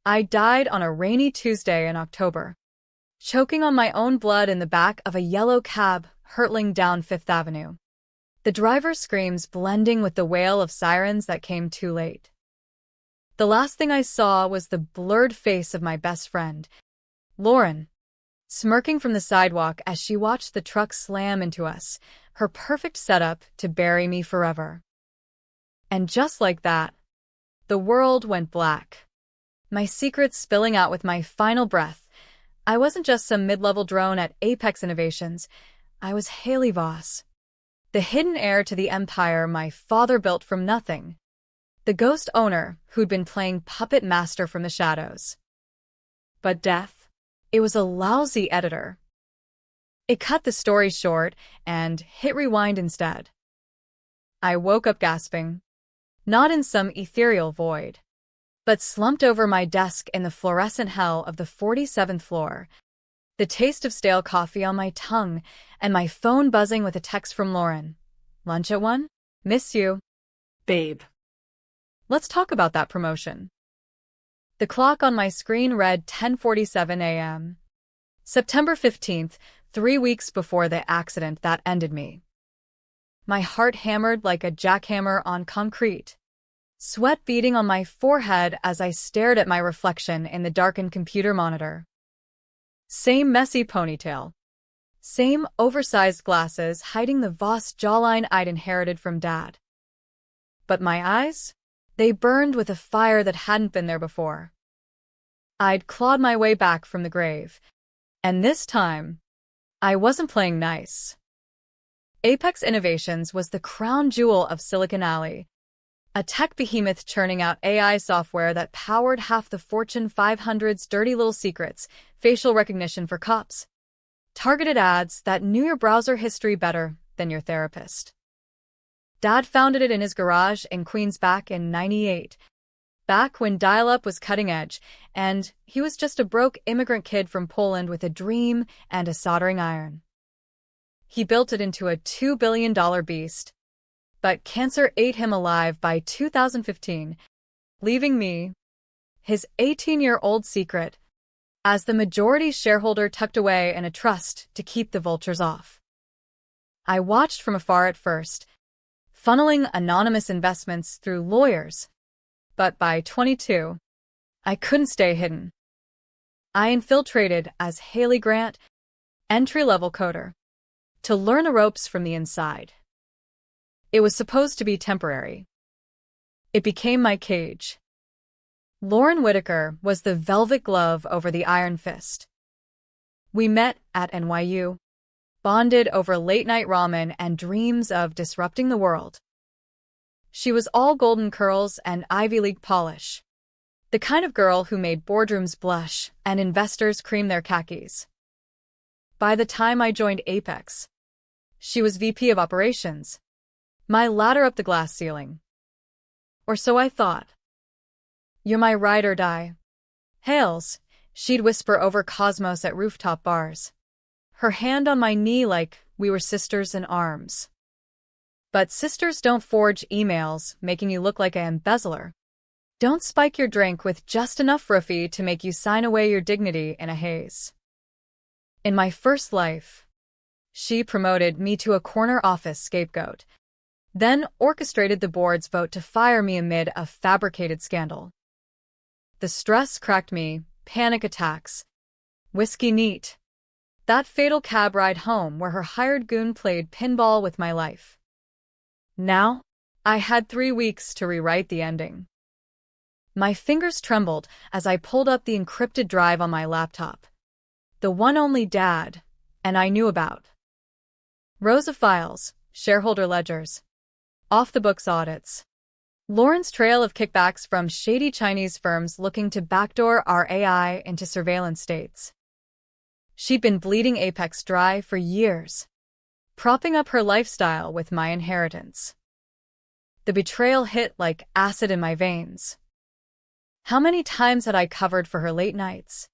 I died on a rainy Tuesday in October, choking on my own blood in the back of a yellow cab hurtling down Fifth Avenue. The driver's screams blending with the wail of sirens that came too late. The last thing I saw was the blurred face of my best friend, Lauren, smirking from the sidewalk as she watched the truck slam into us, her perfect setup to bury me forever. And just like that, the world went black. My secrets spilling out with my final breath. I wasn't just some mid-level drone at Apex Innovations. I was Haley Voss, the hidden heir to the empire my father built from nothing. The ghost owner who'd been playing puppet master from the shadows. But death, it was a lousy editor. It cut the story short and hit rewind instead. I woke up gasping, not in some ethereal void, but slumped over my desk in the fluorescent hell of the 47th floor, the taste of stale coffee on my tongue and my phone buzzing with a text from Lauren. Lunch at 1? Miss you. Babe. Let's talk about that promotion. The clock on my screen read 10:47 a.m. September 15th, 3 weeks before the accident that ended me. My heart hammered like a jackhammer on concrete, sweat beading on my forehead as I stared at my reflection in the darkened computer monitor. Same messy ponytail. Same oversized glasses hiding the Voss jawline I'd inherited from Dad. But my eyes? They burned with a fire that hadn't been there before. I'd clawed my way back from the grave. And this time, I wasn't playing nice. Apex Innovations was the crown jewel of Silicon Alley, a tech behemoth churning out AI software that powered half the Fortune 500's dirty little secrets, facial recognition for cops, targeted ads that knew your browser history better than your therapist. Dad founded it in his garage in Queens back in '98, back when dial-up was cutting edge, and he was just a broke immigrant kid from Poland with a dream and a soldering iron. He built it into a $2 billion beast, but cancer ate him alive by 2015, leaving me, his 18-year-old secret, as the majority shareholder tucked away in a trust to keep the vultures off. I watched from afar at first, funneling anonymous investments through lawyers, but by 22, I couldn't stay hidden. I infiltrated as Haley Grant, entry-level coder, to learn the ropes from the inside. It was supposed to be temporary. It became my cage. Lauren Whitaker was the velvet glove over the iron fist. We met at NYU, bonded over late-night ramen and dreams of disrupting the world. She was all golden curls and Ivy League polish, the kind of girl who made boardrooms blush and investors cream their khakis. By the time I joined Apex, she was VP of Operations, my ladder up the glass ceiling. Or so I thought. You're my ride or die. Hails, she'd whisper over Cosmos at rooftop bars, her hand on my knee like we were sisters in arms. But sisters don't forge emails making you look like an embezzler. Don't spike your drink with just enough roofie to make you sign away your dignity in a haze. In my first life, she promoted me to a corner office scapegoat, then orchestrated the board's vote to fire me amid a fabricated scandal. The stress cracked me, panic attacks, whiskey neat, that fatal cab ride home where her hired goon played pinball with my life. Now, I had 3 weeks to rewrite the ending. My fingers trembled as I pulled up the encrypted drive on my laptop, the one only Dad and I knew about. Rows of files, shareholder ledgers, off-the-books audits, Lauren's trail of kickbacks from shady Chinese firms looking to backdoor our AI into surveillance states. She'd been bleeding Apex dry for years, propping up her lifestyle with my inheritance. The betrayal hit like acid in my veins. How many times had I covered for her late nights?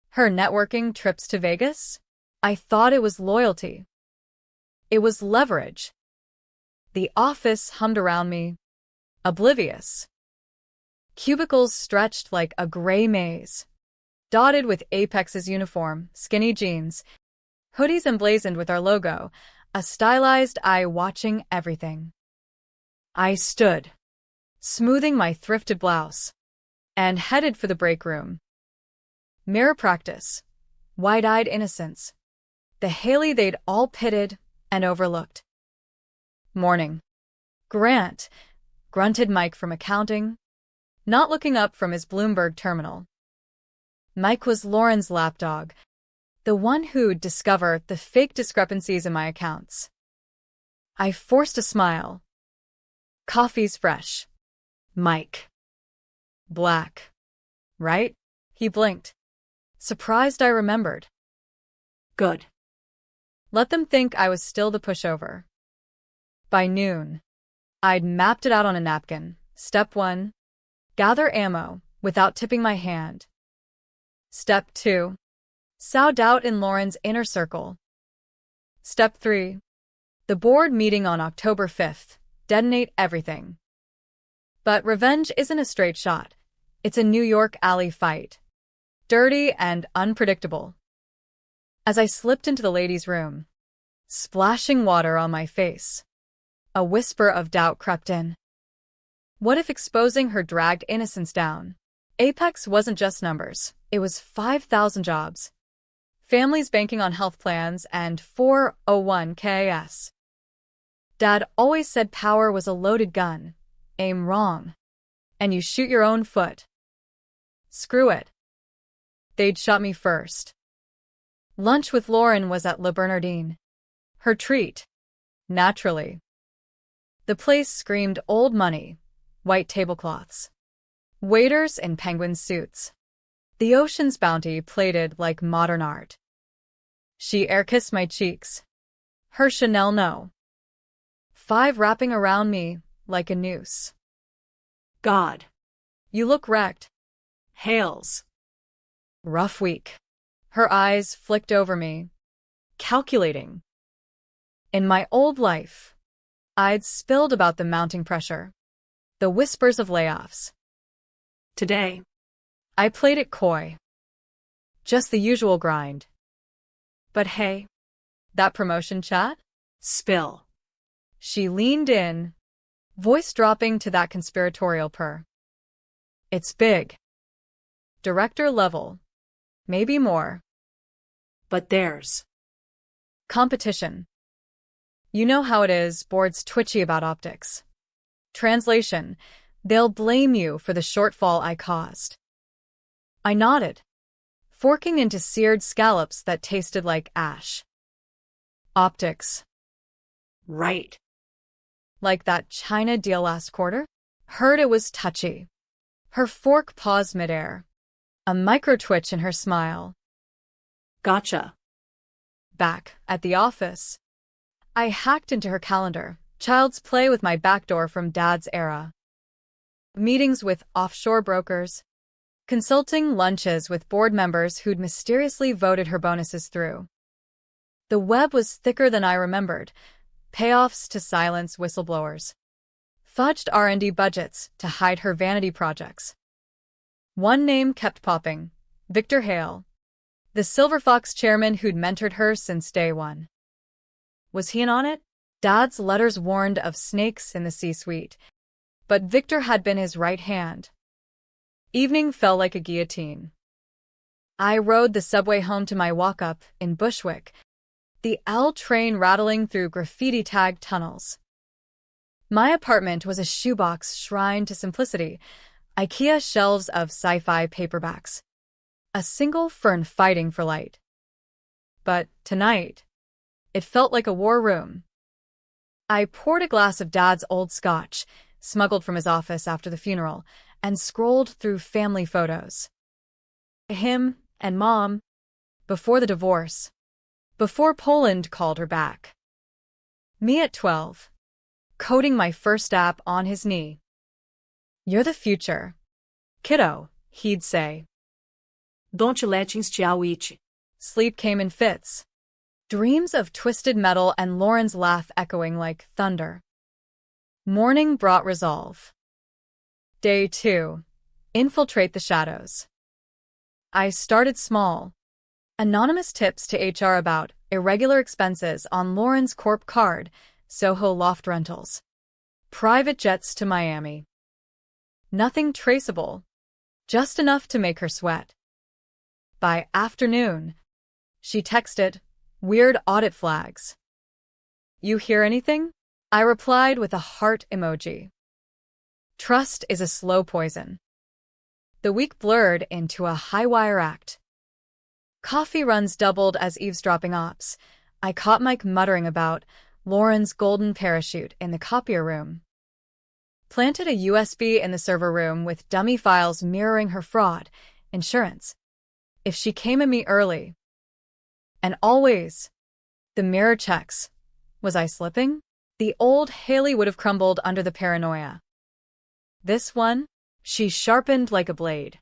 Her networking trips to Vegas? I thought it was loyalty. It was leverage. The office hummed around me, oblivious. Cubicles stretched like a gray maze, dotted with Apex's uniform, skinny jeans, hoodies emblazoned with our logo, a stylized eye watching everything. I stood, smoothing my thrifted blouse, and headed for the break room. Mirror practice, wide-eyed innocence, the Haley they'd all pitted and overlooked. Morning. Grant, grunted Mike from accounting, not looking up from his Bloomberg terminal. Mike was Lauren's lapdog, the one who'd discover the fake discrepancies in my accounts. I forced a smile. Coffee's fresh. Mike. Black. Right? He blinked. Surprised I remembered. Good. Let them think I was still the pushover. By noon, I'd mapped it out on a napkin. Step 1. Gather ammo without tipping my hand. Step 2. Sow doubt in Lauren's inner circle. Step 3. The board meeting on October 5th. Detonate everything. But revenge isn't a straight shot. It's a New York alley fight. Dirty and unpredictable. As I slipped into the ladies' room, splashing water on my face, a whisper of doubt crept in. What if exposing her dragged innocence down? Apex wasn't just numbers. It was 5,000 jobs. Families banking on health plans and 401ks. Dad always said power was a loaded gun. Aim wrong, and you shoot your own foot. Screw it. They'd shot me first. Lunch with Lauren was at Le Bernardin. Her treat. Naturally. The place screamed old money, white tablecloths, waiters in penguin suits. The ocean's bounty plated like modern art. She air-kissed my cheeks. Her Chanel no. 5 wrapping around me like a noose. God. You look wrecked. Hales. Rough week. Her eyes flicked over me, calculating. In my old life, I'd spilled about the mounting pressure, the whispers of layoffs. Today, I played it coy. Just the usual grind. But hey, that promotion chat? Spill. She leaned in, voice dropping to that conspiratorial purr. It's big. Director level. Maybe more. But there's competition. You know how it is, boards twitchy about optics. Translation, they'll blame you for the shortfall I caused. I nodded, forking into seared scallops that tasted like ash. Optics. Right. Like that China deal last quarter? Heard it was touchy. Her fork paused midair. A micro-twitch in her smile. Gotcha. Back at the office, I hacked into her calendar, child's play with my backdoor from Dad's era. Meetings with offshore brokers, consulting lunches with board members who'd mysteriously voted her bonuses through. The web was thicker than I remembered, payoffs to silence whistleblowers, fudged R&D budgets to hide her vanity projects. One name kept popping, Victor Hale, the Silver Fox chairman who'd mentored her since day one. Was he in on it? Dad's letters warned of snakes in the C-suite, but Victor had been his right hand. Evening fell like a guillotine. I rode the subway home to my walk-up in Bushwick, the L train rattling through graffiti-tagged tunnels. My apartment was a shoebox shrine to simplicity, IKEA shelves of sci-fi paperbacks, a single fern fighting for light. But tonight, it felt like a war room. I poured a glass of Dad's old scotch, smuggled from his office after the funeral, and scrolled through family photos. Him and Mom, before the divorce, before Poland called her back. Me at 12, coding my first app on his knee. You're the future, kiddo, he'd say. Don't let it. Sleep came in fits. Dreams of twisted metal and Lauren's laugh echoing like thunder. Morning brought resolve. Day 2. Infiltrate the shadows. I started small. Anonymous tips to HR about irregular expenses on Lauren's corp card, Soho loft rentals. Private jets to Miami. Nothing traceable. Just enough to make her sweat. By afternoon, she texted, "Weird audit flags." "You hear anything?" I replied with a heart emoji. Trust is a slow poison. The week blurred into a high-wire act. Coffee runs doubled as eavesdropping ops. I caught Mike muttering about Lauren's golden parachute in the copier room. Planted a USB in the server room with dummy files mirroring her fraud, insurance. If she came at me early. And always. The mirror checks. Was I slipping? The old Haley would have crumbled under the paranoia. This one, she sharpened like a blade.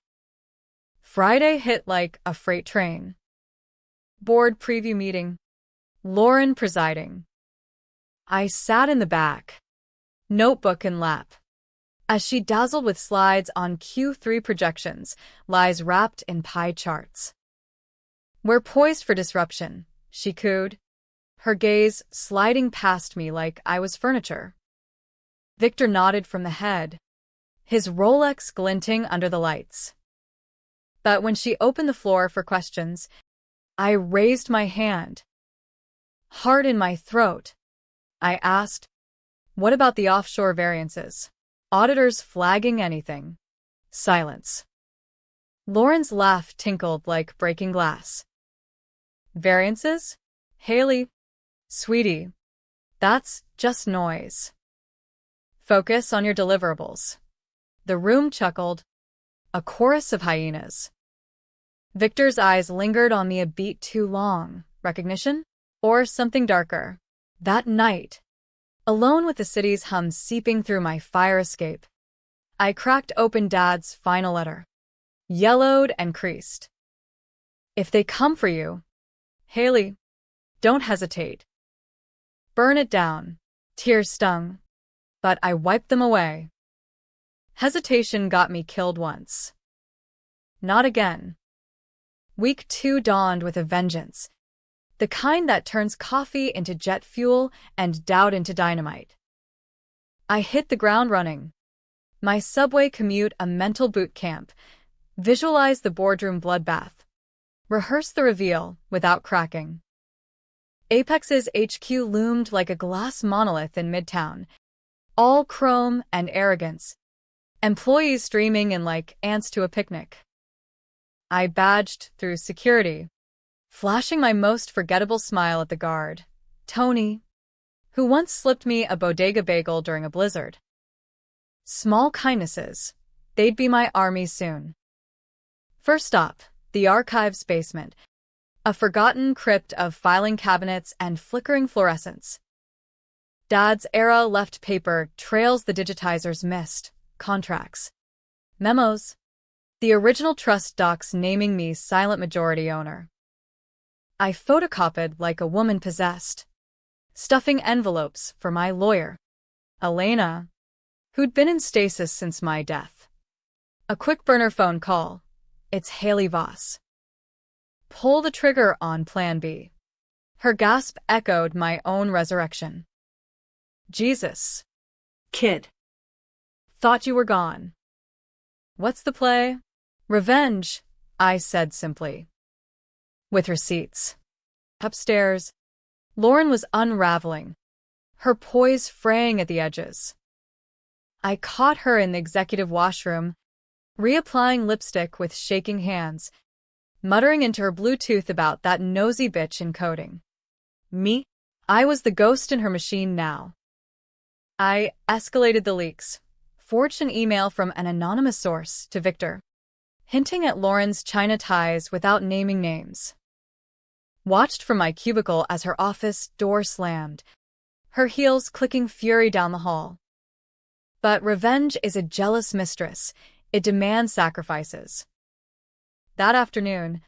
Friday hit like a freight train. Board preview meeting. Lauren presiding. I sat in the back, notebook in lap, as she dazzled with slides on Q3 projections, lies wrapped in pie charts. "We're poised for disruption," she cooed, her gaze sliding past me like I was furniture. Victor nodded from the head, his Rolex glinting under the lights. But when she opened the floor for questions, I raised my hand. Heart in my throat, I asked, "What about the offshore variances? Auditors flagging anything?" Silence. Lauren's laugh tinkled like breaking glass. "Variances? Haley, sweetie, that's just noise. Focus on your deliverables." The room chuckled, a chorus of hyenas. Victor's eyes lingered on me a beat too long. Recognition? Or something darker? That night, alone with the city's hum seeping through my fire escape, I cracked open Dad's final letter. Yellowed and creased. "If they come for you, Haley, don't hesitate. Burn it down." Tears stung, but I wiped them away. Hesitation got me killed once. Not again. Week 2 dawned with a vengeance. The kind that turns coffee into jet fuel and doubt into dynamite. I hit the ground running. My subway commute a mental boot camp. Visualize the boardroom bloodbath. Rehearse the reveal without cracking. Apex's HQ loomed like a glass monolith in Midtown. All chrome and arrogance. Employees streaming in like ants to a picnic. I badged through security, flashing my most forgettable smile at the guard, Tony, who once slipped me a bodega bagel during a blizzard. Small kindnesses. They'd be my army soon. First stop, the archives basement, a forgotten crypt of filing cabinets and flickering fluorescents. Dad's era-left paper trails the digitizers missed, contracts, memos, the original trust docs naming me silent majority owner. I photocopied like a woman possessed, stuffing envelopes for my lawyer, Elena, who'd been in stasis since my death. A quick burner phone call. It's Haley Voss. Pull the trigger on Plan B. Her gasp echoed my own resurrection. Jesus. Kid. Thought you were gone. What's the play? Revenge, I said simply. With receipts. Upstairs, Lauren was unraveling, her poise fraying at the edges. I caught her in the executive washroom, reapplying lipstick with shaking hands, muttering into her Bluetooth about that nosy bitch in coding. Me? I was the ghost in her machine now. I escalated the leaks, forged an email from an anonymous source to Victor, hinting at Lauren's China ties without naming names. Watched from my cubicle as her office door slammed, her heels clicking fury down the hall. But revenge is a jealous mistress. It demands sacrifices. That afternoon,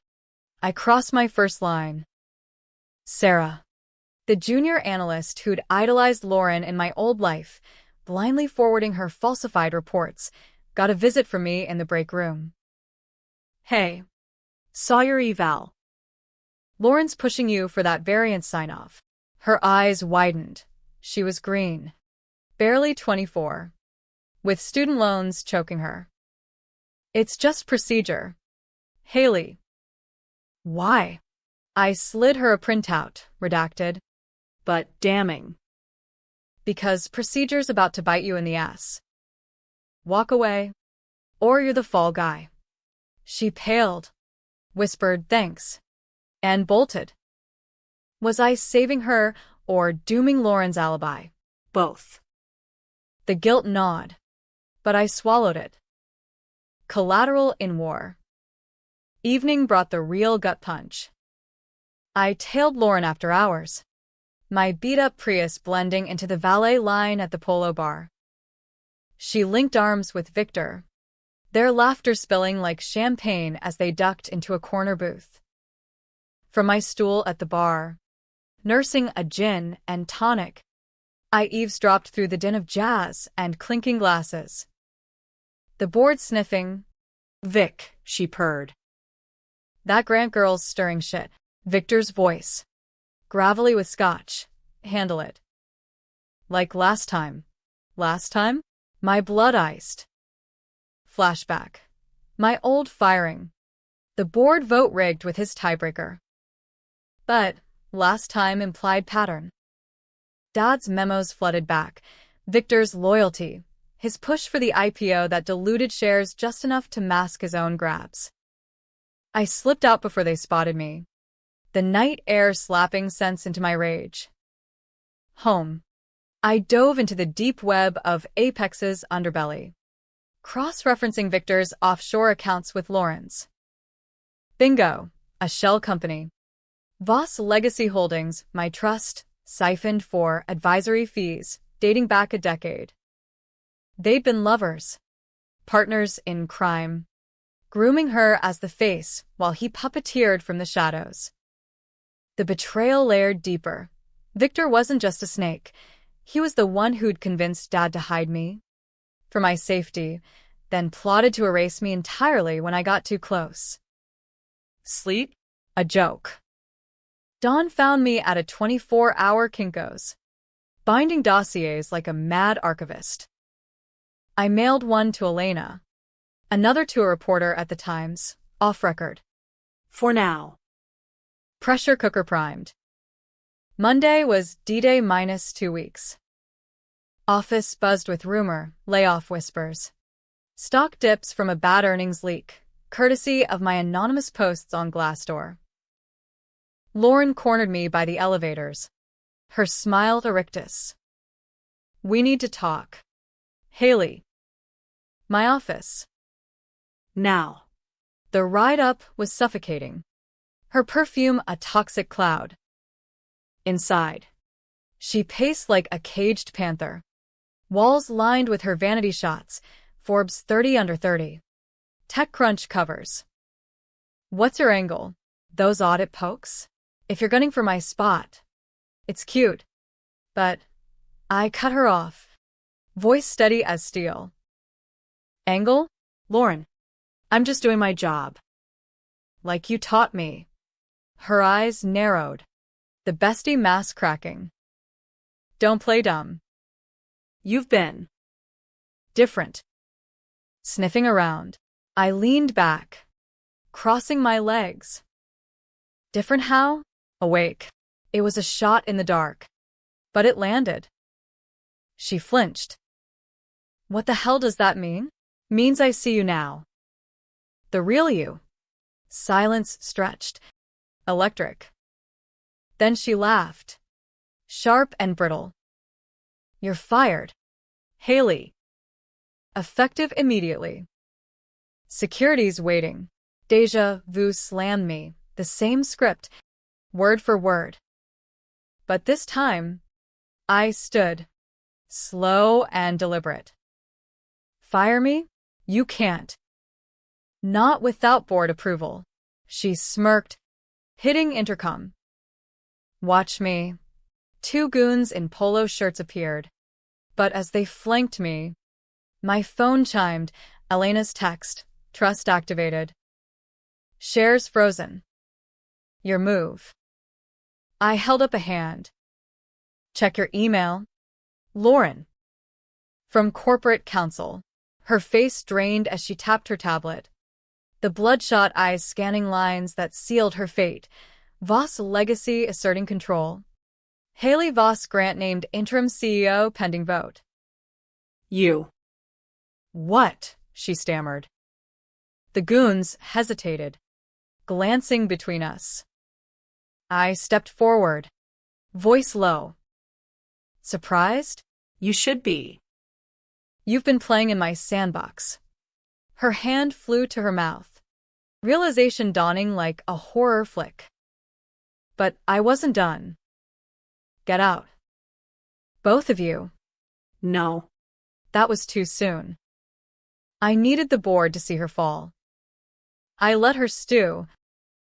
I crossed my first line. Sarah, the junior analyst who'd idolized Lauren in my old life, blindly forwarding her falsified reports, Got a visit from me in the break room. Hey. Saw your eval. Lauren's pushing you for that variance sign-off. Her eyes widened. She was green. Barely 24. With student loans choking her. It's just procedure. Haley. Why? I slid her a printout, redacted. But damning. Because procedure's about to bite you in the ass. Walk away, or you're the fall guy. She paled, whispered thanks, and bolted. Was I saving her or dooming Lauren's alibi? Both. The guilt gnawed, but I swallowed it. Collateral in war. Evening brought the real gut punch. I tailed Lauren after hours, my beat-up Prius blending into the valet line at the Polo Bar. She linked arms with Victor, their laughter spilling like champagne as they ducked into a corner booth. From my stool at the bar, nursing a gin and tonic, I eavesdropped through the din of jazz and clinking glasses. The board sniffing. Vic, she purred. That Grant girl's stirring shit. Victor's voice. Gravelly with scotch. Handle it. Like last time. Last time? My blood iced. Flashback. My old firing. The board vote rigged with his tiebreaker. But last time implied pattern. Dad's memos flooded back. Victor's loyalty. His push for the IPO that diluted shares just enough to mask his own grabs. I slipped out before they spotted me. The night air slapping sense into my rage. Home. I dove into the deep web of Apex's underbelly, cross-referencing Victor's offshore accounts with Lauren's. Bingo, a shell company. Voss Legacy Holdings, my trust, siphoned for advisory fees, dating back a decade. They'd been lovers, partners in crime, grooming her as the face while he puppeteered from the shadows. The betrayal layered deeper. Victor wasn't just a snake. He was the one who'd convinced Dad to hide me for my safety, then plotted to erase me entirely when I got too close. Sleep? A joke. Dawn found me at a 24-hour Kinko's, binding dossiers like a mad archivist. I mailed one to Elena, another to a reporter at the Times, off record. For now. Pressure cooker primed. Monday was D-Day minus 2 weeks. Office buzzed with rumor, layoff whispers. Stock dips from a bad earnings leak, courtesy of my anonymous posts on Glassdoor. Lauren cornered me by the elevators. Her smile a rictus. We need to talk. Haley. My office. Now. The ride up was suffocating. Her perfume a toxic cloud. Inside. She paced like a caged panther. Walls lined with her vanity shots, Forbes 30 under 30. TechCrunch covers. What's your angle? Those audit pokes? If you're gunning for my spot. It's cute. But I cut her off. Voice steady as steel. Angle? Lauren. I'm just doing my job. Like you taught me. Her eyes narrowed. The bestie mask cracking. Don't play dumb. You've been different. Sniffing around, I leaned back, crossing my legs. Different how? Awake. It was a shot in the dark. But it landed. She flinched. What the hell does that mean? Means I see you now. The real you. Silence stretched. Electric. Then she laughed. Sharp and brittle. You're fired. Haley. Effective immediately. Security's waiting. Deja vu slammed me. The same script. Word for word. But this time, I stood. Slow and deliberate. Fire me? You can't. Not without board approval. She smirked, hitting intercom. Watch me. 2 goons in polo shirts appeared. But as they flanked me, my phone chimed, Elena's text. Trust activated. Shares frozen. Your move. I held up a hand. Check your email. Lauren. From corporate counsel. Her face drained as she tapped her tablet. The bloodshot eyes scanning lines that sealed her fate. Voss legacy asserting control. Haley Voss Grant named interim CEO pending vote. You. What? She stammered. The goons hesitated, glancing between us. I stepped forward, voice low. Surprised? You should be. You've been playing in my sandbox. Her hand flew to her mouth, realization dawning like a horror flick. But I wasn't done. Get out. Both of you. No. That was too soon. I needed the board to see her fall. I let her stew,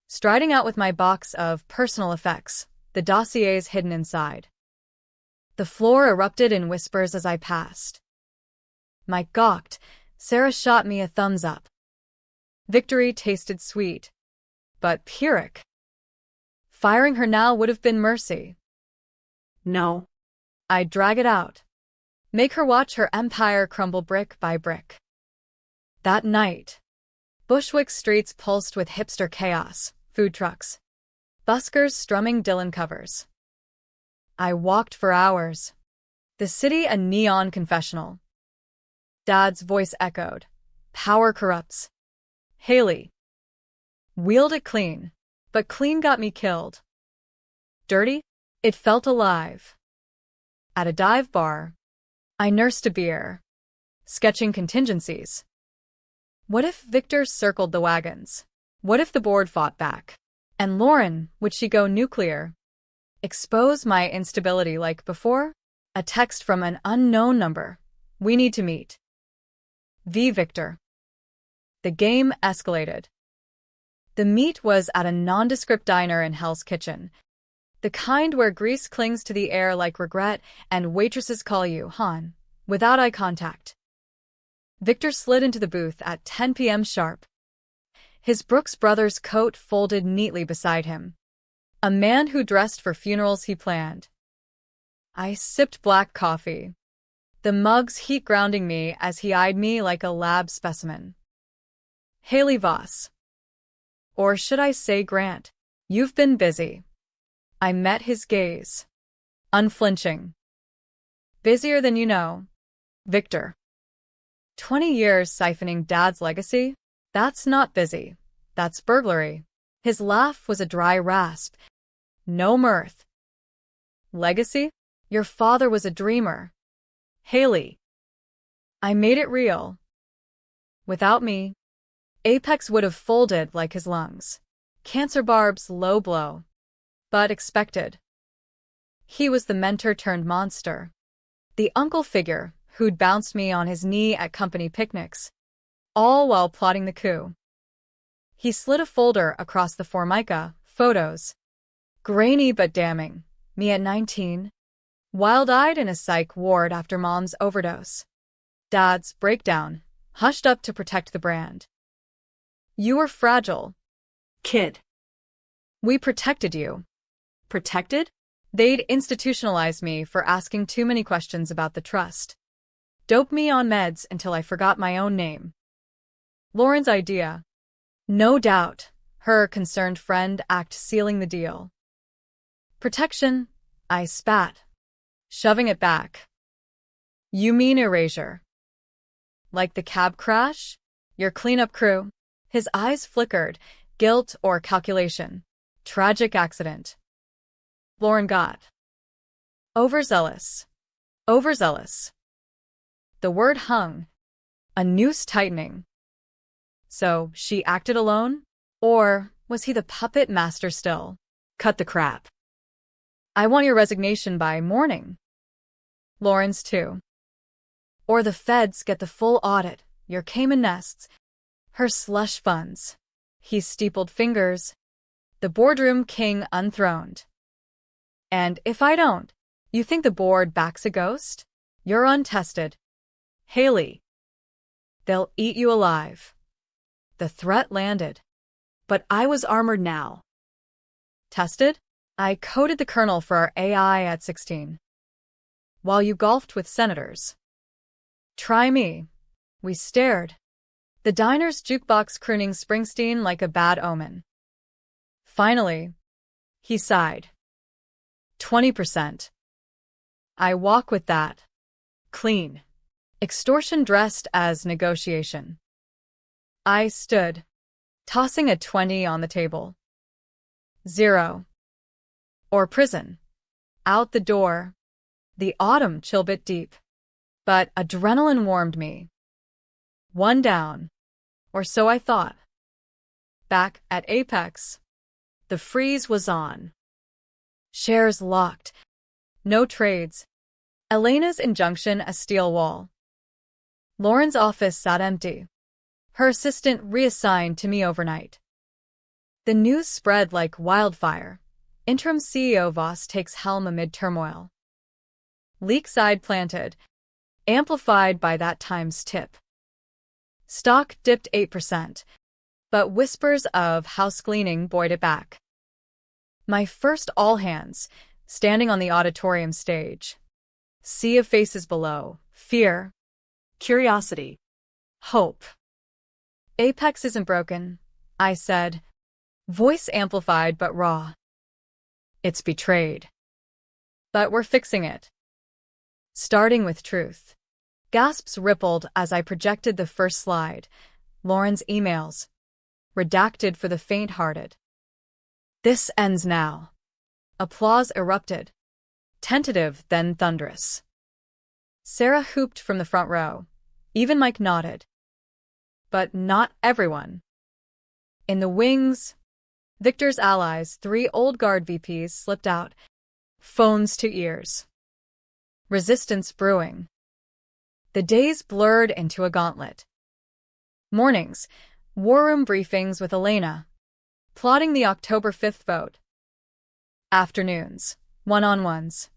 striding out with my box of personal effects, the dossiers hidden inside. The floor erupted in whispers as I passed. Mike gawked. Sarah shot me a thumbs up. Victory tasted sweet, but Pyrrhic. Firing her now would have been mercy. No. I'd drag it out. Make her watch her empire crumble brick by brick. That night, Bushwick streets pulsed with hipster chaos, food trucks, buskers strumming Dylan covers. I walked for hours. The city a neon confessional. Dad's voice echoed. Power corrupts. Haley. Wheeled it clean, but clean got me killed. Dirty? It felt alive. At a dive bar, I nursed a beer, sketching contingencies. What if Victor circled the wagons? What if the board fought back? And Lauren, would she go nuclear? Expose my instability like before? A text from an unknown number. We need to meet. V. Victor. The game escalated. The meet was at a nondescript diner in Hell's Kitchen. The kind where grease clings to the air like regret and waitresses call you Han, without eye contact. Victor slid into the booth at 10 p.m. sharp. His Brooks Brothers coat folded neatly beside him. A man who dressed for funerals he planned. I sipped black coffee, the mug's heat grounding me as he eyed me like a lab specimen. Haley Voss. Or should I say Grant? You've been busy. I met his gaze. Unflinching. Busier than you know. Victor. 20 years siphoning Dad's legacy? That's not busy. That's burglary. His laugh was a dry rasp. No mirth. Legacy? Your father was a dreamer. Haley. I made it real. Without me, Apex would have folded like his lungs. Cancer Barb's low blow. But expected. He was the mentor turned monster. The uncle figure who'd bounced me on his knee at company picnics, all while plotting the coup. He slid a folder across the Formica, photos. Grainy but damning. Me at 19. Wild-eyed in a psych ward after mom's overdose. Dad's breakdown, hushed up to protect the brand. You were fragile. Kid. We protected you. Protected? They'd institutionalized me for asking too many questions about the trust. Dope me on meds until I forgot my own name. Lauren's idea. No doubt, her concerned friend act sealing the deal. Protection, I spat, shoving it back. You mean erasure? Like the cab crash? Your cleanup crew? His eyes flickered, guilt or calculation. Tragic accident. Lauren got overzealous. Overzealous. The word hung, a noose tightening. So, she acted alone? Or was he the puppet master still? Cut the crap. I want your resignation by morning. Lauren's too. Or the feds get the full audit, your Cayman nests, her slush funds. He steepled fingers. The boardroom king unthroned. And if I don't, you think the board backs a ghost? You're untested. Haley. They'll eat you alive. The threat landed. But I was armored now. Tested? I coded the kernel for our AI at 16. While you golfed with senators. Try me. We stared. The diner's jukebox crooning Springsteen like a bad omen. Finally, he sighed. 20%. I walk with that. Clean. Extortion dressed as negotiation. I stood, tossing a 20 on the table. 0. Or prison. Out the door. The autumn chill bit deep. But adrenaline warmed me. 1 down. Or so I thought. Back at Apex. The freeze was on. Shares locked. No trades. Elena's injunction a steel wall. Lauren's office sat empty. Her assistant reassigned to me overnight. The news spread like wildfire. Interim CEO Voss takes helm amid turmoil. Leak side planted, amplified by that time's tip. Stock dipped 8%, but whispers of house cleaning buoyed it back. My first all hands, standing on the auditorium stage. Sea of faces below, fear, Curiosity. hope. Apex isn't broken, I said, voice amplified but raw. It's betrayed. But we're fixing it. Starting with truth. Gasps rippled as I projected the first slide. Lauren's emails. Redacted for the faint-hearted. This ends now. Applause erupted. Tentative, then thunderous. Sarah hooped from the front row. Even Mike nodded. But not everyone. In the wings, Victor's allies, 3 old guard VPs, slipped out, phones to ears. Resistance brewing. The days blurred into a gauntlet. Mornings, war room briefings with Elena, plotting the October 5th vote. Afternoons, one-on-ones.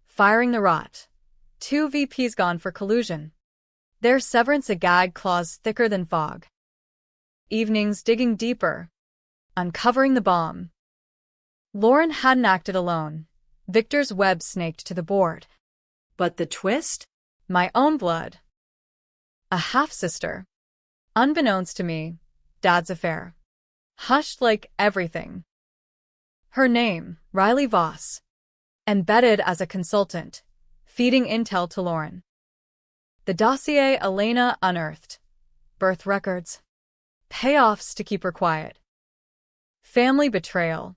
Firing the rot. 2 VPs gone for collusion. Their severance a gag clause thicker than fog. Evenings digging deeper. Uncovering the bomb. Lauren hadn't acted alone. Victor's web snaked to the board. But the twist? My own blood. A half-sister. Unbeknownst to me, Dad's affair. Hushed like everything. Her name, Riley Voss. Embedded as a consultant, feeding intel to Lauren. The dossier Elena unearthed. Birth records. Payoffs to keep her quiet. Family betrayal.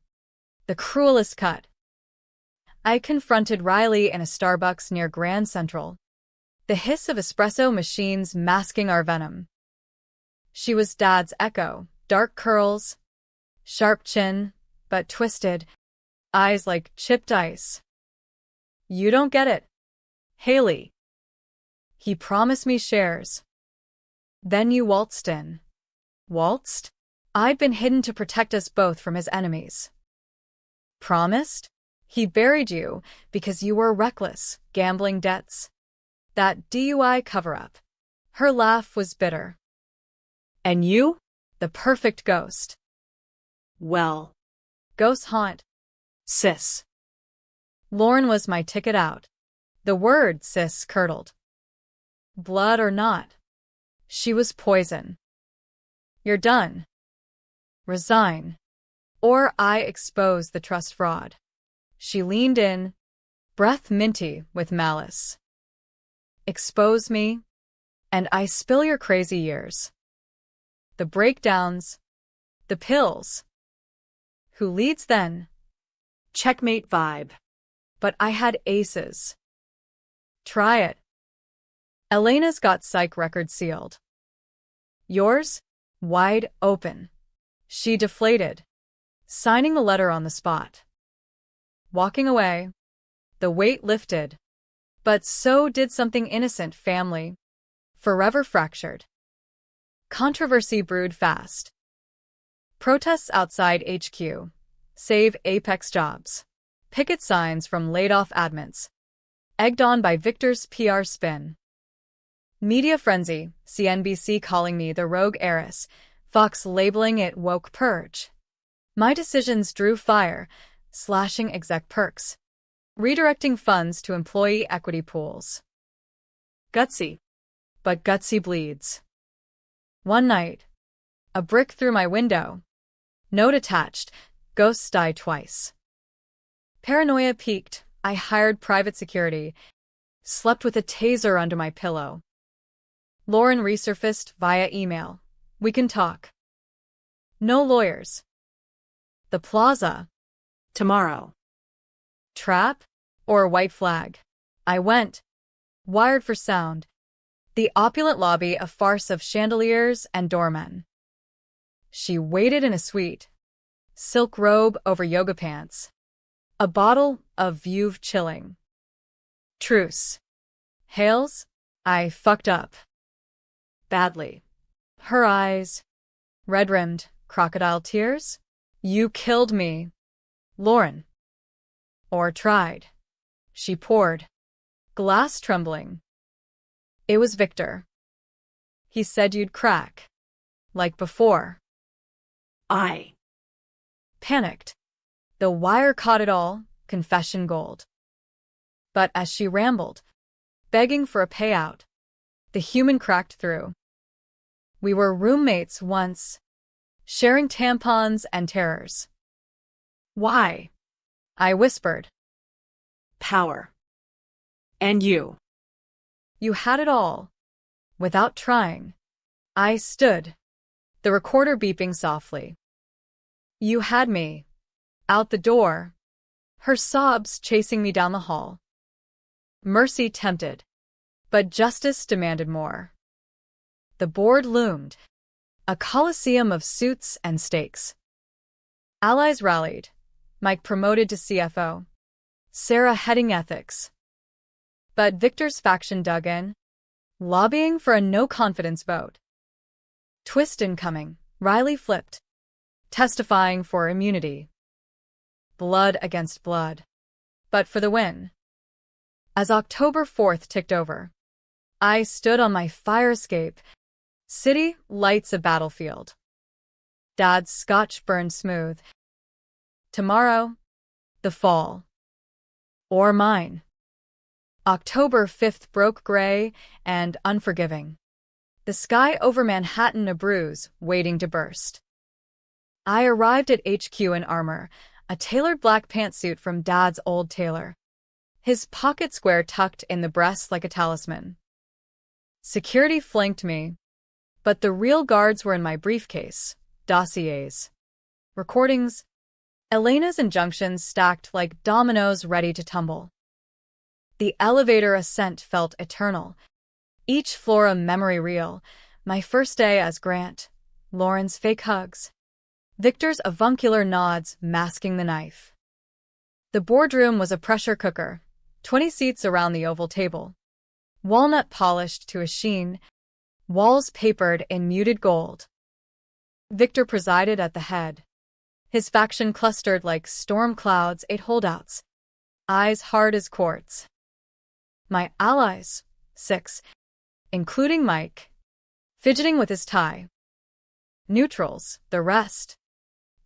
The cruelest cut. I confronted Riley in a Starbucks near Grand Central. The hiss of espresso machines masking our venom. She was Dad's echo, dark curls, sharp chin, but twisted, eyes like chipped ice. You don't get it, Haley. He promised me shares. Then you waltzed in. Waltzed? I'd been hidden to protect us both from his enemies. Promised? He buried you because you were reckless, gambling debts. That DUI cover-up. Her laugh was bitter. And you? The perfect ghost. Well. Ghosts haunt. Sis. Lauren was my ticket out. The word sis curdled. Blood or not. She was poison. You're done. Resign. Or I expose the trust fraud. She leaned in, breath minty with malice. Expose me, and I spill your crazy years. The breakdowns, the pills. Who leads then? Checkmate vibe. But I had aces. Try it. Elena's got psych record sealed. Yours? Wide open. She deflated, signing the letter on the spot. Walking away, the weight lifted, but so did something innocent. Family, forever fractured. Controversy brewed fast. Protests outside HQ. Save Apex jobs. Picket signs from laid-off admins. Egged on by Victor's PR spin. Media frenzy, CNBC calling me the rogue heiress, Fox labeling it woke purge. My decisions drew fire, slashing exec perks, redirecting funds to employee equity pools. Gutsy. But gutsy bleeds. One night, a brick through my window. Note attached, ghosts die twice. Paranoia peaked. I hired private security, slept with a taser under my pillow. Lauren resurfaced via email. We can talk. No lawyers. The plaza. Tomorrow. Trap? Or white flag? I went. Wired for sound. The opulent lobby a farce of chandeliers and doormen. She waited in a suite. Silk robe over yoga pants. A bottle of Veuve chilling. Truce. Hales? I fucked up. Badly. Her eyes. Red-rimmed, crocodile tears? You killed me. Lauren. Or tried. She poured. Glass trembling. It was Victor. He said you'd crack. Like before. I Panicked. The wire caught it all, confession gold. But as she rambled, begging for a payout, the human cracked through. We were roommates once, sharing tampons and terrors. Why? I whispered. Power. And you. You had it all. Without trying. I stood, the recorder beeping softly. You had me. Out the door. Her sobs chasing me down the hall. Mercy tempted, but justice demanded more. The board loomed, a coliseum of suits and stakes. Allies rallied, Mike promoted to CFO, Sarah heading ethics. But Victor's faction dug in, lobbying for a no-confidence vote. Twist incoming, Riley flipped, testifying for immunity. Blood against blood, but for the win. As October 4th ticked over, I stood on my fire escape. City lights a battlefield. Dad's scotch burned smooth. Tomorrow, the fall. Or mine. October 5th broke gray and unforgiving. The sky over Manhattan a bruise, waiting to burst. I arrived at HQ in armor, a tailored black pantsuit from Dad's old tailor. His pocket square tucked in the breast like a talisman. Security flanked me, but the real guards were in my briefcase, dossiers, recordings, Elena's injunctions stacked like dominoes ready to tumble. The elevator ascent felt eternal, each floor a memory reel, my first day as Grant, Lauren's fake hugs, Victor's avuncular nods masking the knife. The boardroom was a pressure cooker, 20 seats around the oval table. Walnut polished to a sheen, walls papered in muted gold. Victor presided at the head. His faction clustered like storm clouds, 8 holdouts, eyes hard as quartz. My allies, 6, including Mike, fidgeting with his tie. Neutrals, the rest.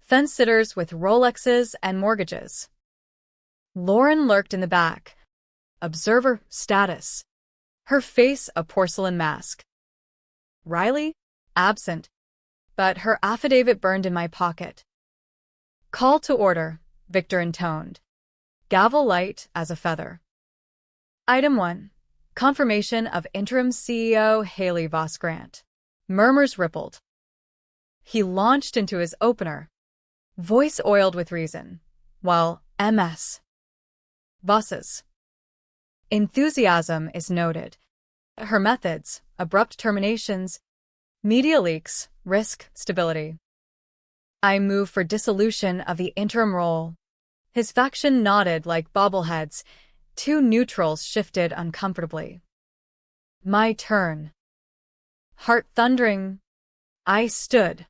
Fence-sitters with Rolexes and mortgages. Lauren lurked in the back. Observer status. Her face a porcelain mask. Riley? Absent. But her affidavit burned in my pocket. Call to order, Victor intoned. Gavel light as a feather. Item 1. Confirmation of interim CEO Haley Voss Grant. Murmurs rippled. He launched into his opener, voice oiled with reason, while MS. Voss's enthusiasm is noted. Her methods, abrupt terminations, media leaks, risk stability. I move for dissolution of the interim role. His faction nodded like bobbleheads. 2 neutrals shifted uncomfortably. My turn. Heart thundering, I stood,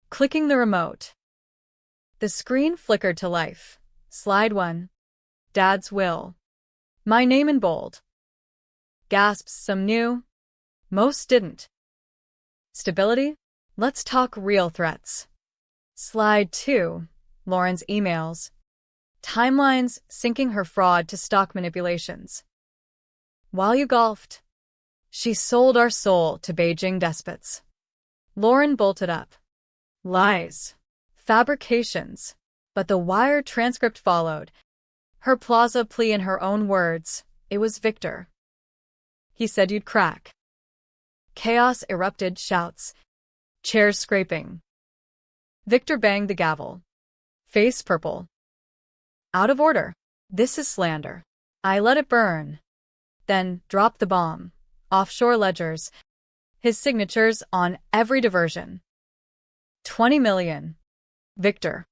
clicking the remote. The screen flickered to life. Slide 1. Dad's will. My name in bold. Gasps some new Most didn't. Stability? Let's talk real threats. Slide 2. Lauren's emails. Timelines syncing her fraud to stock manipulations. While you golfed, she sold our soul to Beijing despots. Lauren bolted up. Lies. Fabrications. But the wire transcript followed. Her plaza plea in her own words. It was Victor. He said you'd crack. Chaos erupted, shouts. Chairs scraping. Victor banged the gavel. Face purple. Out of order. This is slander. I let it burn. Then dropped the bomb. Offshore ledgers. His signatures on every diversion. 20 million. Victor.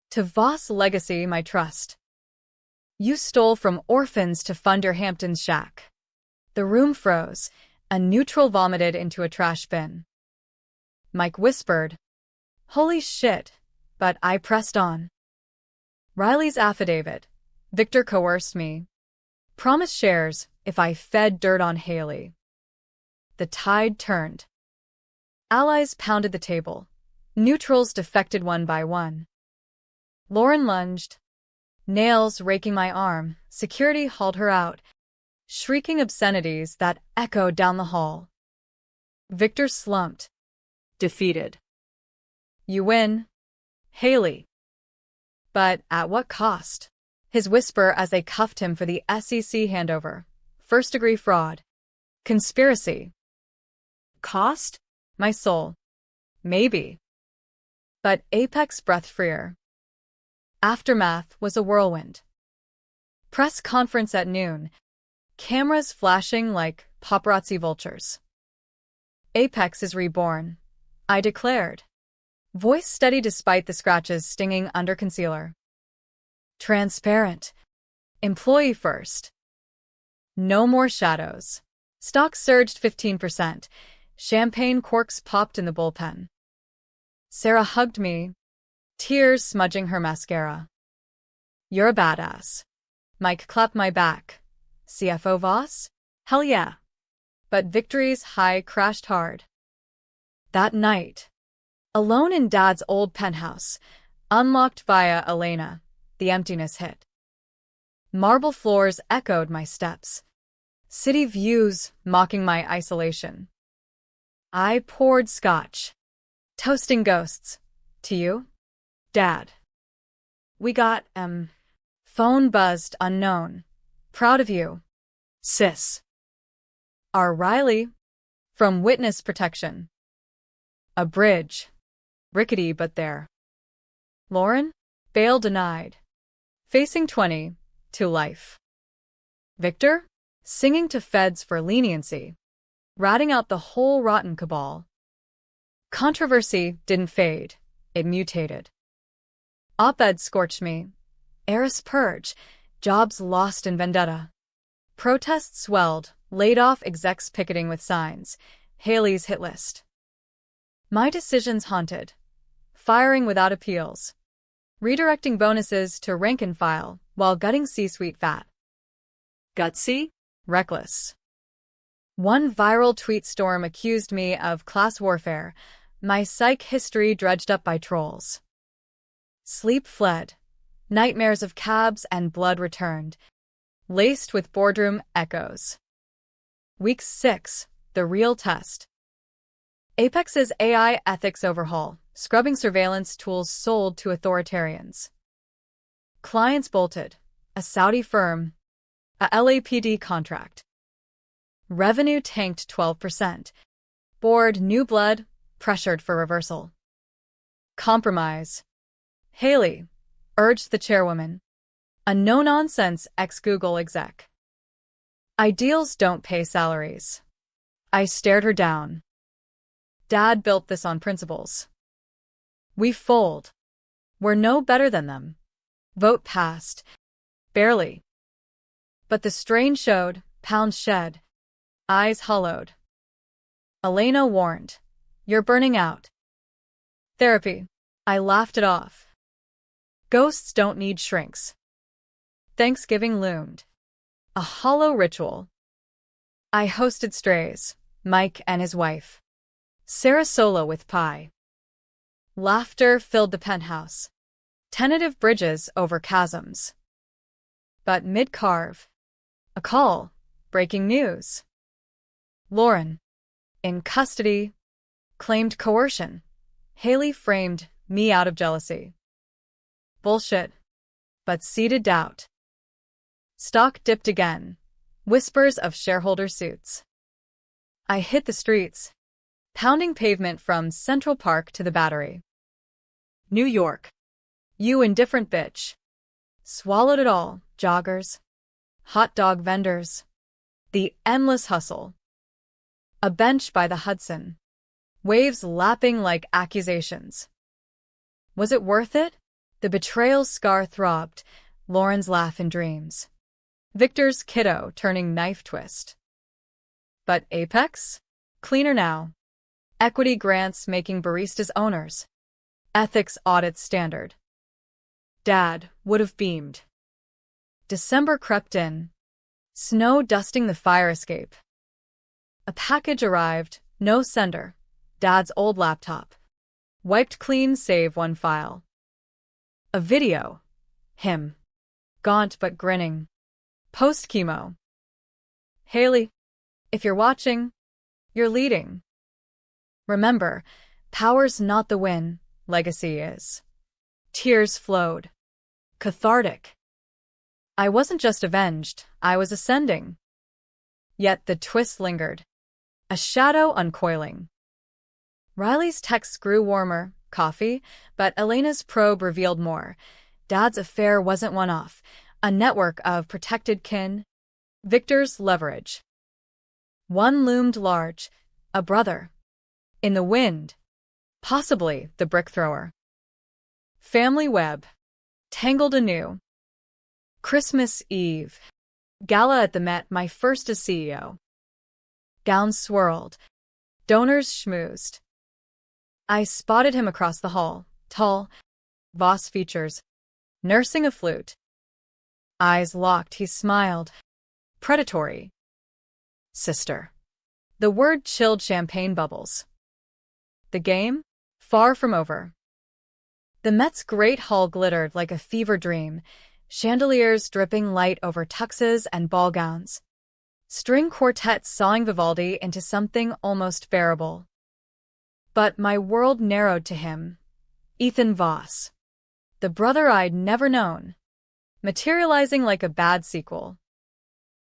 To Voss legacy, my trust. You stole from orphans to fund your Hamptons shack. The room froze. A neutral vomited into a trash bin. Mike whispered, "Holy shit," but I pressed on. Riley's affidavit. Victor coerced me. Promised shares if I fed dirt on Haley. The tide turned. Allies pounded the table. Neutrals defected one by one. Lauren lunged. Nails raking my arm, security hauled her out, shrieking obscenities that echoed down the hall. Victor slumped. Defeated. You win, Haley. But at what cost? His whisper as they cuffed him for the SEC handover. First-degree fraud. Conspiracy. Cost? My soul. Maybe. But apex breath freer. Aftermath was a whirlwind. Press conference at noon. Cameras flashing like paparazzi vultures. Apex is reborn, I declared. Voice steady despite the scratches stinging under concealer. Transparent. Employee first. No more shadows. Stock surged 15%. Champagne corks popped in the bullpen. Sarah hugged me, tears smudging her mascara. You're a badass. Mike clapped my back. CFO Voss? Hell yeah. But victory's high crashed hard. That night, alone in Dad's old penthouse, unlocked via Elena, the emptiness hit. Marble floors echoed my steps. City views mocking my isolation. I poured scotch. Toasting ghosts. To you? Dad. We got, phone buzzed unknown. Proud of you. Sis. Our Riley. From witness protection. A bridge. Rickety but there. Lauren? Bail denied. Facing 20 to life. Victor? Singing to feds for leniency. Ratting out the whole rotten cabal. Controversy didn't fade. It mutated. Op-ed scorched me. Heiress purge. Jobs lost in vendetta. Protests swelled. Laid off execs picketing with signs. Haley's hit list. My decisions haunted. Firing without appeals. Redirecting bonuses to rank and file while gutting C-suite fat. Gutsy? Reckless. One viral tweet storm accused me of class warfare. My psych history dredged up by trolls. Sleep fled. Nightmares of cabs and blood returned, laced with boardroom echoes. Week 6, the real test. Apex's AI ethics overhaul, scrubbing surveillance tools sold to authoritarians. Clients bolted, a Saudi firm, a LAPD contract. Revenue tanked 12%. Board new blood, pressured for reversal. Compromise. Haley, urged the chairwoman, a no-nonsense ex-Google exec. Ideals don't pay salaries. I stared her down. Dad built this on principles. We fold. We're no better than them. Vote passed. Barely. But the strain showed, pounds shed. Eyes hollowed. Elena warned, "You're burning out." Therapy. I laughed it off. Ghosts don't need shrinks. Thanksgiving loomed. A hollow ritual. I hosted strays, Mike and his wife. Sarah solo with pie. Laughter filled the penthouse. Tentative bridges over chasms. But mid-carve, a call, breaking news. Lauren, in custody, claimed coercion. Haley framed me out of jealousy. Bullshit, but seeded doubt. Stock dipped again. Whispers of shareholder suits. I hit the streets, pounding pavement from Central Park to the Battery. New York. You indifferent bitch. Swallowed it all, joggers, hot dog vendors, the endless hustle. A bench by the Hudson. Waves lapping like accusations. Was it worth it? The betrayal's scar throbbed, Lauren's laugh in dreams. Victor's kiddo turning knife twist. But Apex? Cleaner now. Equity grants making baristas owners. Ethics audit standard. Dad would have beamed. December crept in. Snow dusting the fire escape. A package arrived, no sender. Dad's old laptop. Wiped clean save one file. A video. Him. Gaunt but grinning. Post-chemo. Haley, if you're watching, you're leading. Remember, power's not the win, legacy is. Tears flowed. Cathartic. I wasn't just avenged, I was ascending. Yet the twist lingered. A shadow uncoiling. Riley's texts grew warmer, coffee, but Elena's probe revealed more. Dad's affair wasn't one-off, a network of protected kin. Victor's leverage. One loomed large, a brother. In the wind. Possibly the brick thrower. Family web. Tangled anew. Christmas Eve. Gala at the Met, my first as CEO. Gowns swirled. Donors schmoozed. I spotted him across the hall, tall, Voss features, nursing a flute. Eyes locked, he smiled. Predatory. Sister. The word chilled champagne bubbles. The game? Far from over. The Met's great hall glittered like a fever dream, chandeliers dripping light over tuxes and ball gowns. String quartets sawing Vivaldi into something almost bearable. But my world narrowed to him. Ethan Voss. The brother I'd never known. Materializing like a bad sequel.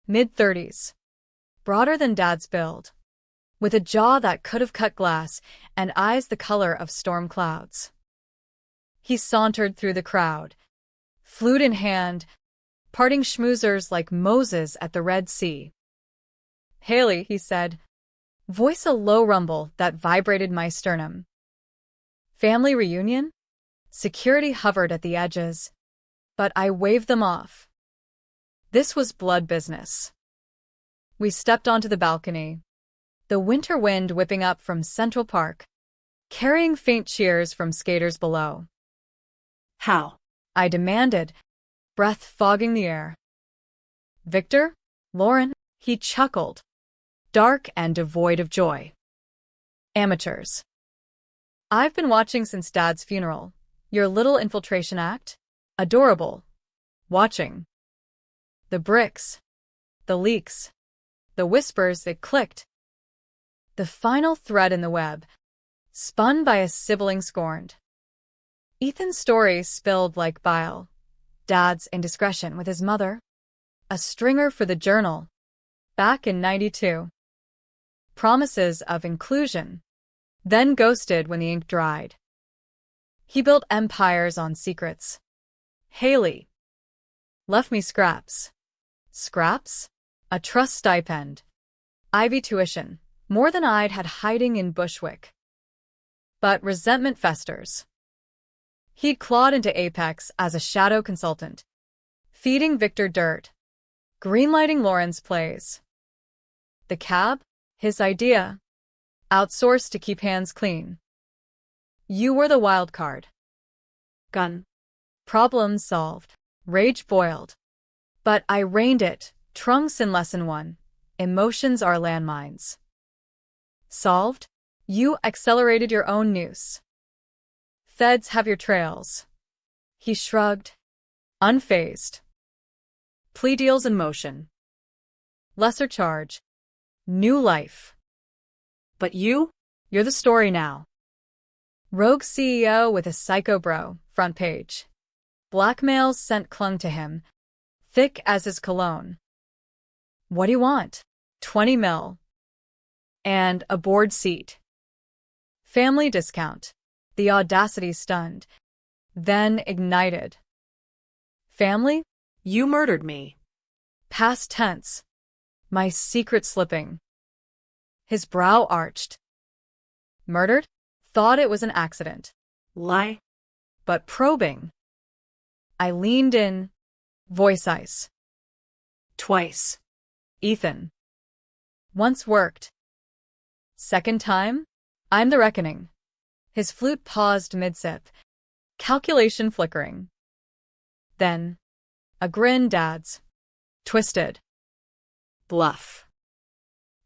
Mid-30s. Broader than Dad's build. With a jaw that could have cut glass and eyes the color of storm clouds. He sauntered through the crowd, flute in hand, parting schmoozers like Moses at the Red Sea. Haley, he said, voice a low rumble that vibrated my sternum. Family reunion? Security hovered at the edges, but I waved them off. This was blood business. We stepped onto the balcony, the winter wind whipping up from Central Park, carrying faint cheers from skaters below. How? I demanded, breath fogging the air. Victor? Lauren? He chuckled, dark and devoid of joy. Amateurs. I've been watching since Dad's funeral. Your little infiltration act? Adorable. Watching. The bricks. The leaks. The whispers that clicked. The final thread in the web, spun by a sibling scorned. Ethan's story spilled like bile. Dad's indiscretion with his mother. A stringer for the journal. Back in '92. Promises of inclusion. Then ghosted when the ink dried. He built empires on secrets. Haley. Left me scraps. Scraps? A trust stipend. Ivy tuition. More than I'd had hiding in Bushwick. But resentment festers. He'd clawed into Apex as a shadow consultant, feeding Victor dirt, greenlighting Lauren's plays. The cab? His idea. Outsourced to keep hands clean. You were the wild card. Gun. Problem solved. Rage boiled. But I reined it. Trunks in lesson 1. Emotions are landmines. Solved? You accelerated your own noose. Feds have your trails. He shrugged, unfazed. Plea deals in motion. Lesser charge. New life. But you? You're the story now. Rogue CEO with a psycho bro, front page. Blackmail's scent clung to him, thick as his cologne. What do you want? 20 mil. And a board seat. Family discount. The audacity stunned, then ignited. Family? You murdered me. Past tense. My secret slipping. His brow arched. Murdered? Thought it was an accident. Lie. But probing. I leaned in. Voice ice. Twice. Ethan. Once worked. Second time? I'm the reckoning. His flute paused mid-sip, calculation flickering. Then, a grin Dad's. Twisted. Bluff.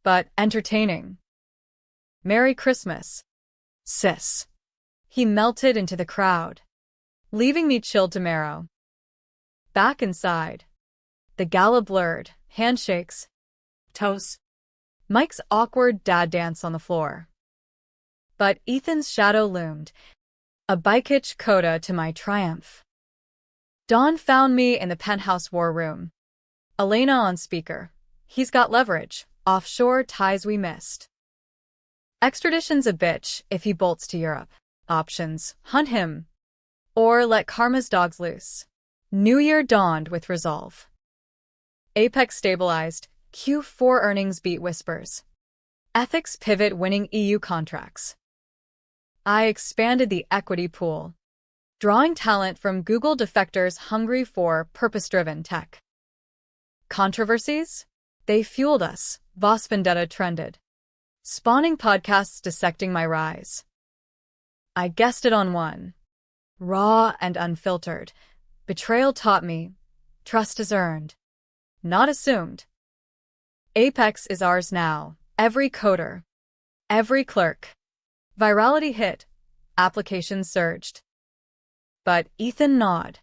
But entertaining. Merry Christmas, sis. He melted into the crowd, leaving me chilled to marrow. Back inside. The gala blurred, handshakes. Toes. Mike's awkward dad dance on the floor. But Ethan's shadow loomed, a bike-hitch coda to my triumph. Dawn found me in the penthouse war room. Elena on speaker. He's got leverage, offshore ties we missed. Extradition's a bitch if he bolts to Europe. Options, hunt him. Or let karma's dogs loose. New Year dawned with resolve. Apex stabilized, Q4 earnings beat whispers. Ethics pivot winning EU contracts. I expanded the equity pool, drawing talent from Google defectors hungry for purpose-driven tech. Controversies? They fueled us, Voss Vendetta trended, spawning podcasts dissecting my rise. I guessed it on one. Raw and unfiltered, betrayal taught me, trust is earned, not assumed. Apex is ours now, every coder, every clerk. Virality hit, applications surged. But Ethan gnawed.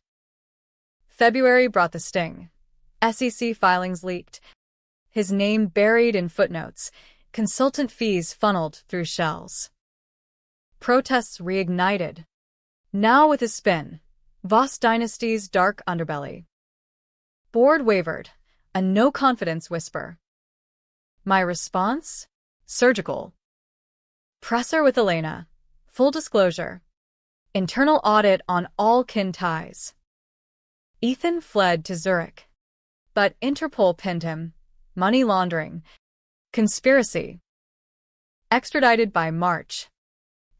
February brought the sting. SEC filings leaked. His name buried in footnotes, consultant fees funneled through shells. Protests reignited. Now with a spin, Voss Dynasty's dark underbelly. Board wavered, a no-confidence whisper. My response? Surgical. Presser with Elena. Full disclosure. Internal audit on all kin ties. Ethan fled to Zurich. But Interpol pinned him. Money laundering. Conspiracy. Extradited by March.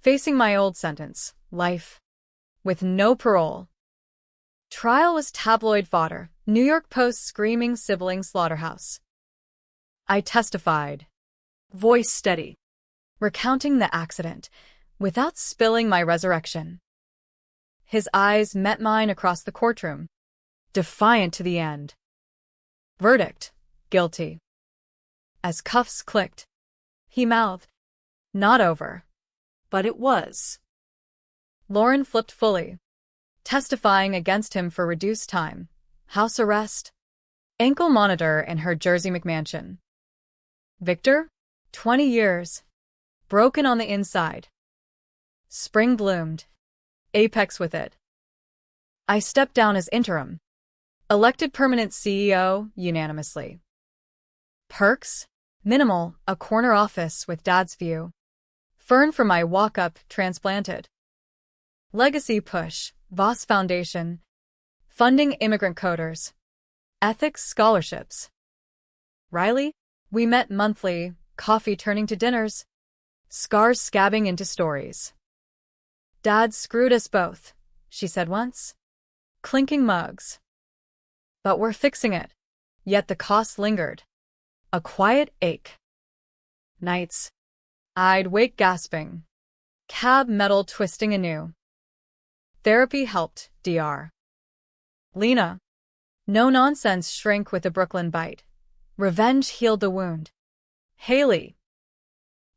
Facing my old sentence, life. With no parole. Trial was tabloid fodder. New York Post screaming sibling slaughterhouse. I testified. Voice steady. Recounting the accident, without spilling my resurrection. His eyes met mine across the courtroom, defiant to the end. Verdict, guilty. As cuffs clicked, he mouthed, not over. But it was. Lauren flipped fully, testifying against him for reduced time, house arrest, ankle monitor in her Jersey McMansion. Victor, 20 years. Broken on the inside. Spring bloomed. Apex with it. I stepped down as interim. Elected permanent CEO unanimously. Perks? Minimal, a corner office with Dad's view. Fern for my walk-up transplanted. Legacy push, Voss Foundation. Funding immigrant coders. Ethics scholarships. Riley? We met monthly, coffee turning to dinners. Scars scabbing into stories. Dad screwed us both, she said once. Clinking mugs. But we're fixing it. Yet the cost lingered. A quiet ache. Nights. I'd wake gasping. Cab metal twisting anew. Therapy helped, Dr. Lena. No nonsense shrink with a Brooklyn bite. Revenge healed the wound. Haley.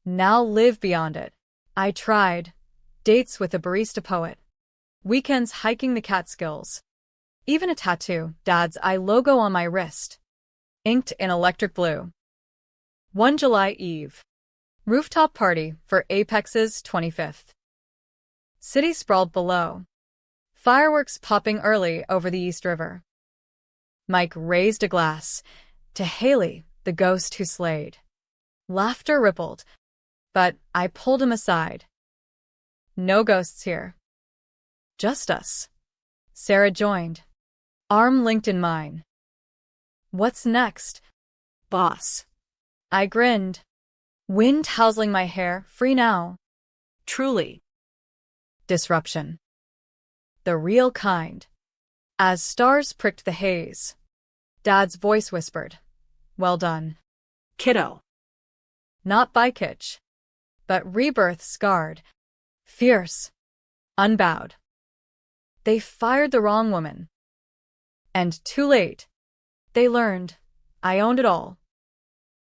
Now live beyond it. I tried. Dates with a barista poet. Weekends hiking the Catskills. Even a tattoo, Dad's eye logo on my wrist. Inked in electric blue. One July Eve. Rooftop party for Apex's 25th. City sprawled below. Fireworks popping early over the East River. Mike raised a glass to Haley, the ghost who slayed. Laughter rippled, but I pulled him aside. No ghosts here. Just us. Sarah joined, arm linked in mine. What's next? Boss. I grinned. Wind tousling my hair, free now. Truly. Disruption. The real kind. As stars pricked the haze, Dad's voice whispered, "Well done." Kiddo. Not by kitsch, but rebirth scarred, fierce, unbowed. They fired the wrong woman. And too late. They learned. I owned it all.